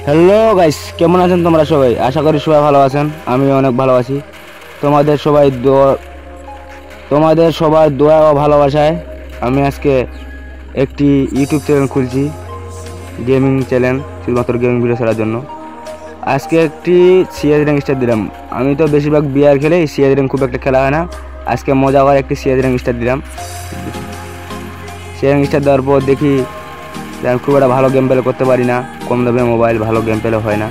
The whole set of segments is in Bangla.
হ্যালো গাইস, কেমন আছেন তোমরা সবাই? আশা করি সবাই ভালো আছেন। আমি অনেক ভালো আছি। তোমাদের সবাই তোমাদের সবার দোয়া ও ভালোবাসায় আমি আজকে একটি ইউটিউব চ্যানেল খুলছি, গেমিং চ্যানেল, শুধুমাত্র গেমিং ভিডিও ছাড়ার জন্য। আজকে একটি সিএস র্যাঙ্ক স্টার দিলাম। আমি তো বেশিরভাগ বিআর খেলে, সিএস র্যাঙ্ক খুব একটা খেলা হয় না। আজকে মজা করে একটি সিএস র্যাঙ্ক স্টার দিলাম। সিএস র্যাঙ্ক স্টার দেওয়ার পর দেখি আমি খুব একটা ভালো গেম প্লে করতে পারি না। কম দামে মোবাইল, ভালো গেম প্লে হয় না।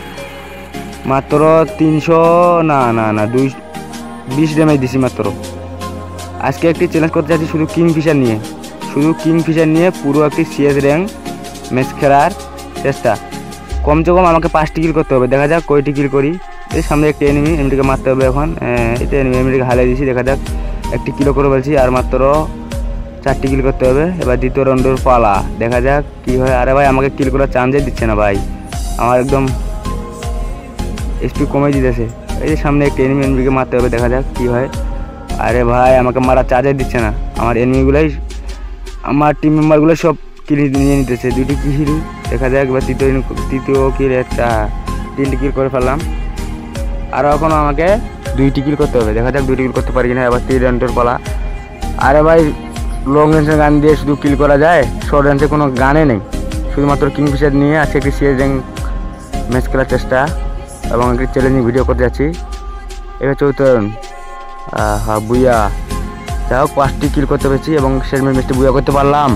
মাত্র 300 না 20 ড্যামেজ দিছি মাত্র। আজকে একটি চ্যালেঞ্জ করতে চাচ্ছি শুধু কিংফিশার নিয়ে পুরো একটি সিএস র্যাঙ্ক ম্যাচ খেলার চেষ্টা। কমসে কম আমাকে 5টি কিল করতে হবে। দেখা যাক কয়টি কিল করি। এই সামনে একটি এনিমিটিকে মারতে হবে এখন। এটা এনিমিটিকে হারিয়ে দিয়েছি। দেখা যাক একটি কিলো করে ফেলছি, আর মাত্র 4টি কিল করতে হবে। এবার দ্বিতীয় রাউন্ডের পালা, দেখা যাক কি হয়। আরে ভাই, আমাকে কিল করার চান্সই দিচ্ছে না ভাই, আমার একদম এসপি কমে দিতেছে। এই যে সামনে একটা এনিমিকে মারতে হবে, দেখা যাক কি হয়। আরে ভাই, আমাকে মারার চার্জে দিচ্ছে না। আমার এনিমিগুলোই, আমার টিম মেম্বারগুলো সব কিল নিয়ে নিতেছে। 2টি কিল, দেখা যাক এবার তৃতীয় কিল, 3টি কিল করে ফেললাম। আরও এখনও আমাকে 2টি কিল করতে হবে। দেখা যাক 2টি কিল করতে পারি কিনা। এবার 3 রাউন্ডের পালা। আরে ভাই, লং রেঞ্জের গান দিয়ে শুধু কিল করা যায়, শর্ট রেঞ্জে কোনো গানে নেই। শুধুমাত্র কিংফিশার নিয়ে আজকে একটি সিএস র্যাঙ্ক ম্যাচ খেলার চেষ্টা এবং একটি চ্যালেঞ্জিং ভিডিও করতে যাচ্ছি। এবার চৌতরণ বুইয়া, যাই হোক 5টি কিল করতে পেরেছি এবং শেষ ম্যাচটি বুইয়া করতে পারলাম।